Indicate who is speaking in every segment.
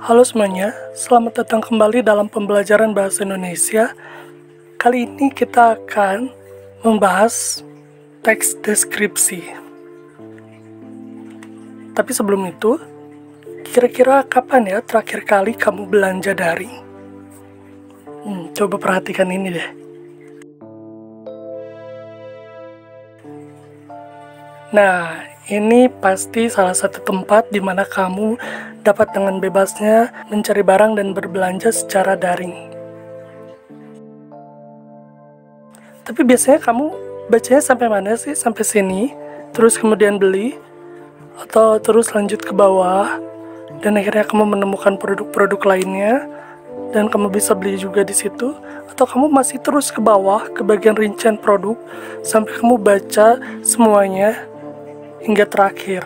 Speaker 1: Halo semuanya, selamat datang kembali dalam pembelajaran bahasa Indonesia. Kali ini kita akan membahas teks deskripsi. Tapi sebelum itu, kira-kira kapan ya terakhir kali kamu belanja daring? Coba perhatikan ini deh. Nah, ini pasti salah satu tempat di mana kamu dapat dengan bebasnya mencari barang dan berbelanja secara daring. Tapi biasanya kamu bacanya sampai mana sih? Sampai sini, terus kemudian beli, atau terus lanjut ke bawah, dan akhirnya kamu menemukan produk-produk lainnya, dan kamu bisa beli juga di situ, atau kamu masih terus ke bawah ke bagian rincian produk sampai kamu baca semuanya hingga terakhir.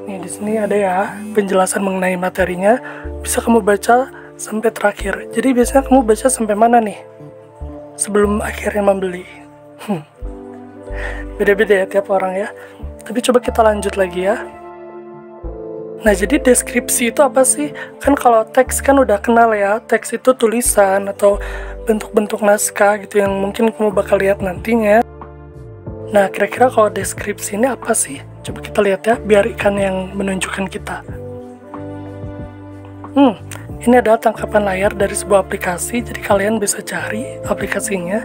Speaker 1: Nih di sini ada ya penjelasan mengenai materinya, bisa kamu baca sampai terakhir. Jadi biasanya kamu baca sampai mana nih sebelum akhirnya membeli? Beda-beda ya tiap orang ya. Tapi coba kita lanjut lagi ya. Nah, jadi deskripsi itu apa sih? Kan kalau teks kan udah kenal ya, teks itu tulisan atau bentuk-bentuk naskah gitu yang mungkin kamu bakal lihat nantinya. Nah, kira-kira kalau deskripsi ini apa sih? Coba kita lihat ya, biar ikan yang menunjukkan kita. Ini adalah tangkapan layar dari sebuah aplikasi, jadi kalian bisa cari aplikasinya.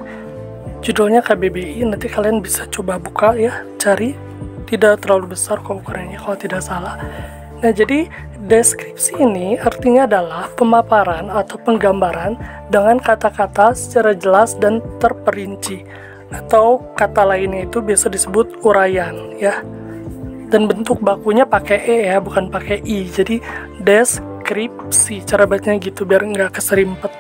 Speaker 1: Judulnya KBBI, nanti kalian bisa coba buka ya, cari. Tidak terlalu besar kok ukurannya kalau tidak salah. Nah, jadi deskripsi ini artinya adalah pemaparan atau penggambaran dengan kata-kata secara jelas dan terperinci. Atau kata lainnya itu biasa disebut uraian ya. Dan bentuk bakunya pakai E ya, bukan pakai I. Jadi deskripsi, cara bacanya gitu biar nggak keserimpet.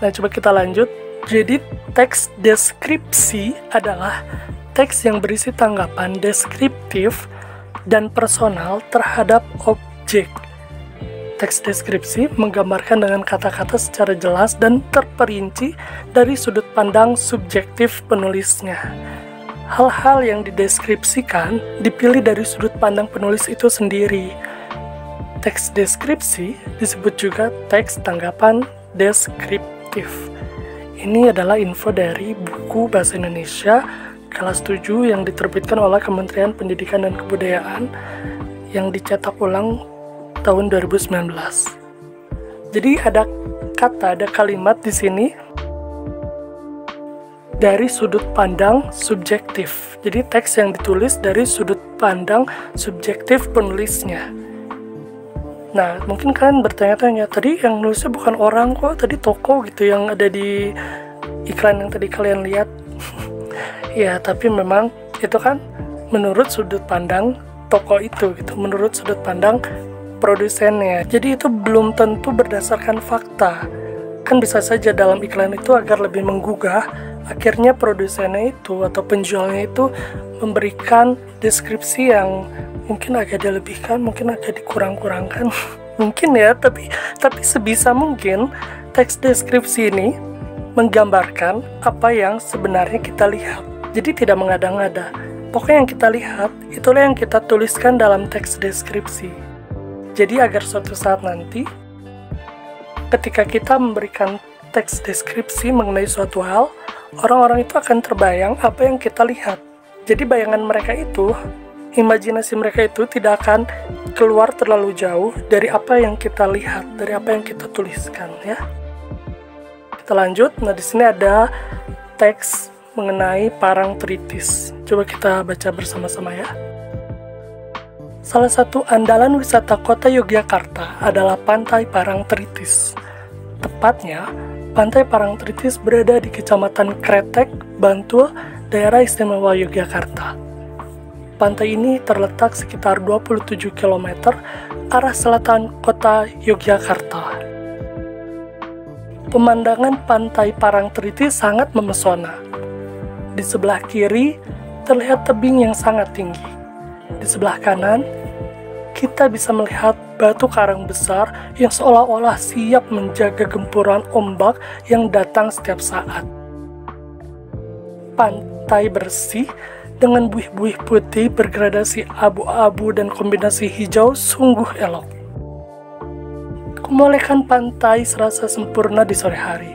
Speaker 1: Nah, coba kita lanjut. Jadi teks deskripsi adalah teks yang berisi tanggapan deskriptif dan personal terhadap objek. Teks deskripsi menggambarkan dengan kata-kata secara jelas dan terperinci dari sudut pandang subjektif penulisnya. Hal-hal yang dideskripsikan dipilih dari sudut pandang penulis itu sendiri. Teks deskripsi disebut juga teks tanggapan deskriptif. Ini adalah info dari buku Bahasa Indonesia kelas 7 yang diterbitkan oleh Kementerian Pendidikan dan Kebudayaan yang dicetak ulang tahun 2019. Jadi ada kalimat di sini dari sudut pandang subjektif. Jadi teks yang ditulis dari sudut pandang subjektif penulisnya. Nah, mungkin kalian bertanya-tanya, tadi yang nulisnya bukan orang kok, tadi toko gitu yang ada di iklan yang tadi kalian lihat. Ya, tapi memang itu kan menurut sudut pandang toko itu gitu, menurut sudut pandang produsennya. Jadi itu belum tentu berdasarkan fakta. Kan bisa saja dalam iklan itu agar lebih menggugah, akhirnya produsennya itu atau penjualnya itu memberikan deskripsi yang mungkin agak dilebihkan, mungkin agak dikurang-kurangkan. Mungkin ya, tapi sebisa mungkin teks deskripsi ini menggambarkan apa yang sebenarnya kita lihat. Jadi tidak mengada-ngada. Pokoknya yang kita lihat, itulah yang kita tuliskan dalam teks deskripsi. Jadi agar suatu saat nanti, ketika kita memberikan teks deskripsi mengenai suatu hal, orang-orang itu akan terbayang apa yang kita lihat. Jadi bayangan mereka itu, imajinasi mereka itu tidak akan keluar terlalu jauh dari apa yang kita lihat, dari apa yang kita tuliskan ya. Kita lanjut. Nah, di sini ada teks mengenai Parangtritis. Coba kita baca bersama-sama ya. Salah satu andalan wisata kota Yogyakarta adalah Pantai Parangtritis. Tepatnya, Pantai Parangtritis berada di Kecamatan Kretek, Bantul, Daerah Istimewa Yogyakarta. Pantai ini terletak sekitar 27 km arah selatan kota Yogyakarta. Pemandangan Pantai Parangtritis sangat memesona. Di sebelah kiri terlihat tebing yang sangat tinggi. Di sebelah kanan, kita bisa melihat batu karang besar yang seolah-olah siap menjaga gempuran ombak yang datang setiap saat. Pantai bersih dengan buih-buih putih bergradasi abu-abu dan kombinasi hijau sungguh elok. memolehkan pantai serasa sempurna di sore hari.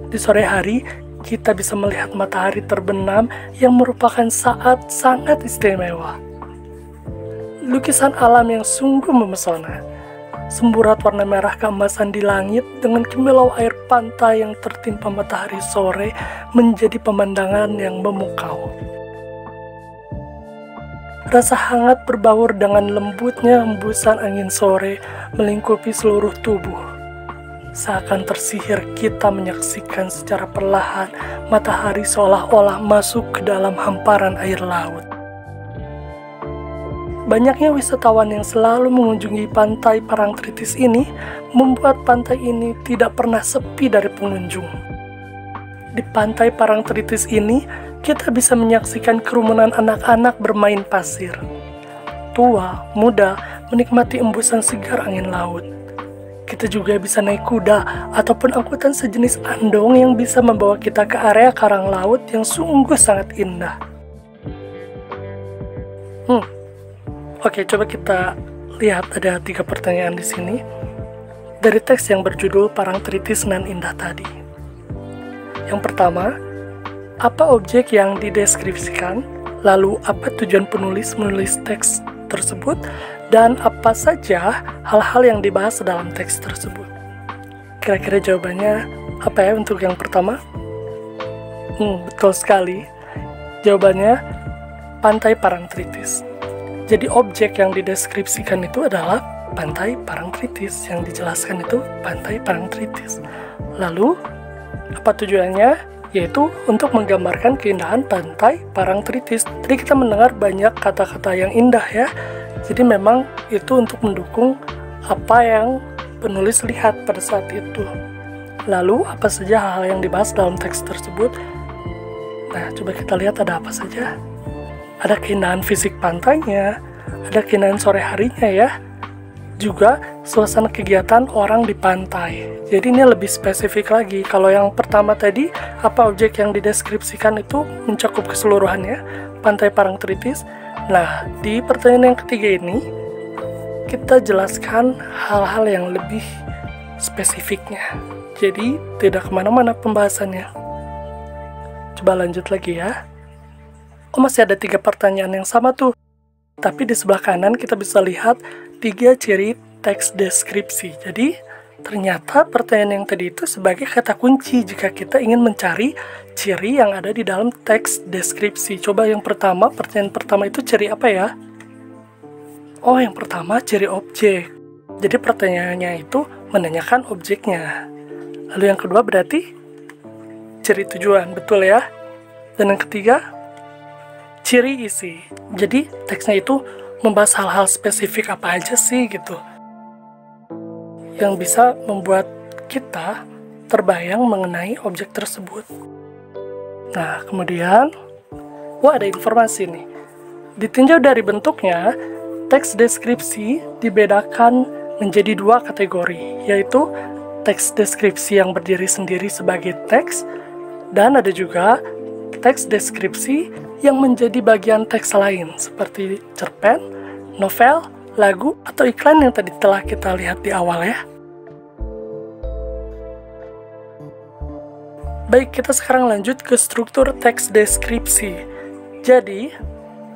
Speaker 1: Di sore hari, kita bisa melihat matahari terbenam yang merupakan saat sangat istimewa. Lukisan alam yang sungguh memesona. Semburat warna merah keemasan di langit dengan kilau air pantai yang tertimpa matahari sore menjadi pemandangan yang memukau. Rasa hangat berbaur dengan lembutnya hembusan angin sore melingkupi seluruh tubuh. Seakan tersihir kita menyaksikan secara perlahan matahari seolah-olah masuk ke dalam hamparan air laut. Banyaknya wisatawan yang selalu mengunjungi pantai Parangtritis ini membuat pantai ini tidak pernah sepi dari pengunjung. Di pantai Parangtritis ini, kita bisa menyaksikan kerumunan anak-anak bermain pasir. Tua, muda, menikmati embusan segar angin laut. Kita juga bisa naik kuda ataupun angkutan sejenis andong yang bisa membawa kita ke area karang laut yang sungguh sangat indah. Oke, coba kita lihat ada 3 pertanyaan di sini dari teks yang berjudul Parangtritis nan indah tadi. Yang pertama, apa objek yang dideskripsikan? Lalu apa tujuan penulis menulis teks tersebut? Dan apa saja hal-hal yang dibahas dalam teks tersebut? Kira-kira jawabannya apa ya untuk yang pertama? Betul sekali. Jawabannya Pantai Parangtritis. Jadi objek yang dideskripsikan itu adalah Pantai Parangtritis. Yang dijelaskan itu Pantai Parangtritis. Lalu, apa tujuannya? Yaitu untuk menggambarkan keindahan Pantai Parangtritis. Tadi kita mendengar banyak kata-kata yang indah ya. Jadi memang itu untuk mendukung apa yang penulis lihat pada saat itu. Lalu, apa saja hal yang dibahas dalam teks tersebut? Nah, coba kita lihat ada apa saja. Ada keindahan fisik pantainya, ada keindahan sore harinya ya, juga suasana kegiatan orang di pantai. Jadi ini lebih spesifik lagi. Kalau yang pertama tadi, apa objek yang dideskripsikan itu mencakup keseluruhannya, Pantai Parangtritis. Nah, di pertanyaan yang ketiga ini, kita jelaskan hal-hal yang lebih spesifiknya. Jadi tidak kemana-mana pembahasannya. Coba lanjut lagi ya. Masih ada 3 pertanyaan yang sama tuh. Tapi di sebelah kanan kita bisa lihat 3 ciri teks deskripsi. Jadi ternyata pertanyaan yang tadi itu sebagai kata kunci jika kita ingin mencari ciri yang ada di dalam teks deskripsi. Coba yang pertama, pertanyaan pertama itu ciri apa ya? Yang pertama ciri objek. Jadi pertanyaannya itu menanyakan objeknya. Lalu yang kedua berarti ciri tujuan, betul ya? Dan yang ketiga, ciri isi. Jadi teksnya itu membahas hal-hal spesifik apa aja sih gitu, yang bisa membuat kita terbayang mengenai objek tersebut. Nah, kemudian ada informasi nih. Ditinjau dari bentuknya, teks deskripsi dibedakan menjadi 2 kategori, yaitu teks deskripsi yang berdiri sendiri sebagai teks, dan ada juga teks deskripsi yang menjadi bagian teks lain seperti cerpen, novel, lagu, atau iklan yang tadi telah kita lihat di awal ya. Baik, kita sekarang lanjut ke struktur teks deskripsi. Jadi,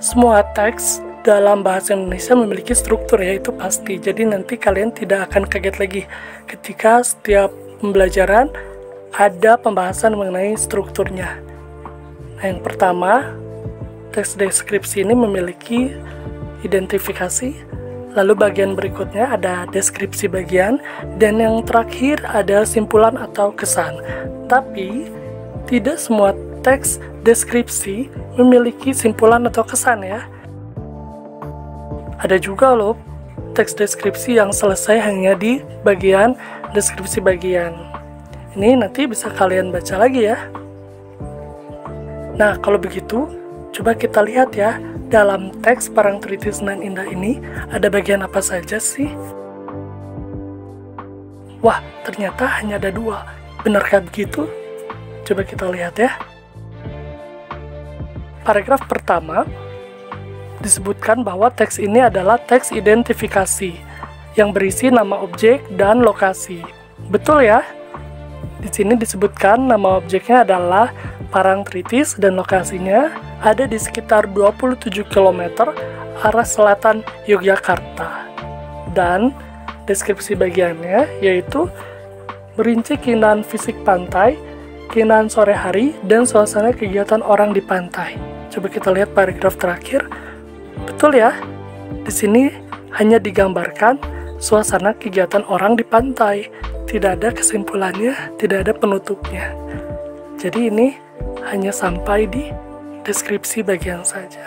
Speaker 1: semua teks dalam bahasa Indonesia memiliki struktur ya, itu pasti. Jadi nanti kalian tidak akan kaget lagi ketika setiap pembelajaran ada pembahasan mengenai strukturnya. Nah, yang pertama, teks deskripsi ini memiliki identifikasi, lalu bagian berikutnya ada deskripsi bagian, dan yang terakhir ada simpulan atau kesan. Tapi, tidak semua teks deskripsi memiliki simpulan atau kesan ya. Ada juga loh teks deskripsi yang selesai hanya di bagian deskripsi bagian. Ini nanti bisa kalian baca lagi ya. Nah, kalau begitu, coba kita lihat ya, dalam teks Parangtritis nan indah ini, ada bagian apa saja sih? Wah, ternyata hanya ada 2. Benarkah begitu? Coba kita lihat ya. Paragraf pertama, disebutkan bahwa teks ini adalah teks identifikasi. yang berisi nama objek dan lokasi. Betul ya? Di sini disebutkan nama objeknya adalah Parangtritis dan lokasinya ada di sekitar 27 km arah selatan Yogyakarta. Dan deskripsi bagiannya yaitu merinci keindahan fisik pantai, keindahan sore hari, dan suasana kegiatan orang di pantai. Coba kita lihat paragraf terakhir. Betul ya? Di sini hanya digambarkan suasana kegiatan orang di pantai. Tidak ada kesimpulannya, tidak ada penutupnya. Jadi ini hanya sampai di deskripsi bagian saja.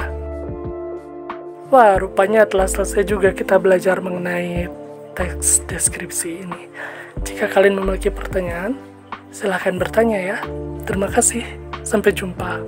Speaker 1: Wah, rupanya telah selesai juga kita belajar mengenai teks deskripsi ini. Jika kalian memiliki pertanyaan, silahkan bertanya ya. Terima kasih. Sampai jumpa.